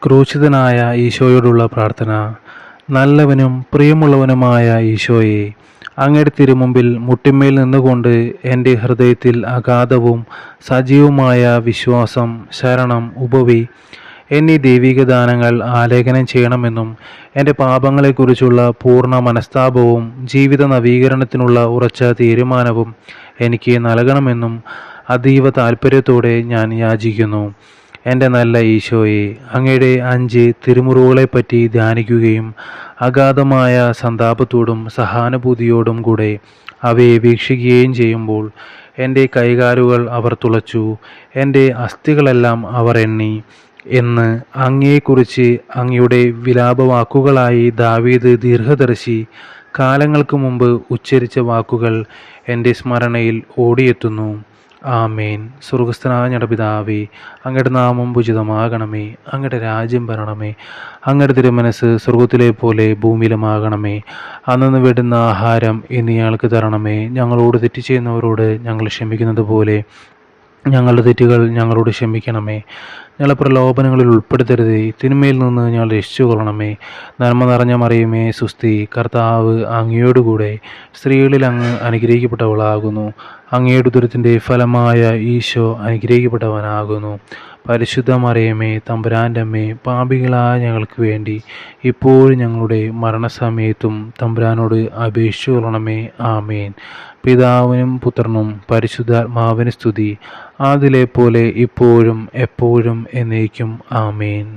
ക്രൂശിതനായ ഈശോയോടുള്ള പ്രാർത്ഥന. നല്ലവനും പ്രിയമുള്ളവനുമായ ഈശോയെ, അങ്ങയുടെ തിരുമുമ്പിൽ മുട്ടിന്മേൽ നിന്നുകൊണ്ട് എൻ്റെ ഹൃദയത്തിൽ അഗാധവും സജീവമായ വിശ്വാസം, ശരണം, ഉപവി എന്നീ ദൈവിക ദാനങ്ങൾ ആലേഖനം ചെയ്യണമെന്നും എൻ്റെ പാപങ്ങളെക്കുറിച്ചുള്ള പൂർണ്ണ മനസ്താപവും ജീവിത നവീകരണത്തിനുള്ള ഉറച്ച തീരുമാനവും എനിക്ക് നൽകണമെന്നും അതീവ താൽപ്പര്യത്തോടെ ഞാൻ യാചിക്കുന്നു. എൻ്റെ നല്ല ഈശോയെ, അങ്ങയുടെ 5 തിരുമുറിവുകളെപ്പറ്റി ധ്യാനിക്കുകയും അഗാധമായ സന്താപത്തോടും സഹാനുഭൂതിയോടും കൂടെ അവയെ വീക്ഷിക്കുകയും ചെയ്യുമ്പോൾ എൻ്റെ കൈകാലുകൾ അവർ തുളച്ചു, എൻ്റെ അസ്ഥികളെല്ലാം അവർ എണ്ണി എന്ന് അങ്ങയെക്കുറിച്ച് അങ്ങയുടെ വിലാപവാക്കുകളായി ദാവീദ് ദീർഘദർശി കാലങ്ങൾക്ക് മുമ്പ് ഉച്ചരിച്ച വാക്കുകൾ എൻ്റെ സ്മരണയിൽ ഓടിയെത്തുന്നു. ആമേൻ. സ്വർഗസ്ഥനായ ഞങ്ങളുടെ പിതാവേ, അങ്ങയുടെ നാമം പൂജിതമാകണമേ, അങ്ങയുടെ രാജ്യം വരണമേ, അങ്ങയുടെ തിരുമനസ് സ്വർഗത്തിലെ പോലെ ഭൂമിയിലുമാകണമേ. അന്നു വേണ്ടുന്ന ആഹാരം ഇന്ന് ഞങ്ങൾക്ക് തരണമേ. ഞങ്ങളോട് തെറ്റ് ചെയ്യുന്നവരോട് ഞങ്ങൾ ക്ഷമിക്കുന്നത് പോലെ ഞങ്ങളുടെ തെറ്റുകൾ ഞങ്ങളോട് ക്ഷമിക്കണമേ. ഞങ്ങളെ പ്രലോഭനങ്ങളിൽ ഉൾപ്പെടുത്തരുതേ, തിന്മയിൽ നിന്ന് ഞങ്ങൾ രക്ഷിച്ചു കൊള്ളണമേ. നന്മ നിറഞ്ഞ മറിയമേ സുസ്തി, കർത്താവ് അങ്ങയോടുകൂടെ സ്ത്രീകളിൽ അങ്ങ് അനുഗ്രഹിക്കപ്പെട്ടവളാകുന്നു. അങ്ങയുടെ ഉദരത്തിൻ്റെ ഫലമായ ഈശോ അനുഗ്രഹിക്കപ്പെട്ടവനാകുന്നു. പരിശുദ്ധ മറിയമേ തമ്പുരാൻ്റെ അമ്മേ, പാപികളായ ഞങ്ങൾക്ക് വേണ്ടി ഇപ്പോഴും ഞങ്ങളുടെ മരണസമയത്തും തമ്പുരാനോട് അപേക്ഷിച്ചു കൊള്ളണമേ. ആമേൻ. പിതാവിനും പുത്രനും പരിശുദ്ധാത്മാവിന് സ്തുതി, അതിലെ പോലെ ഇപ്പോഴും എപ്പോഴും എന്നേക്കും. ആമേൻ.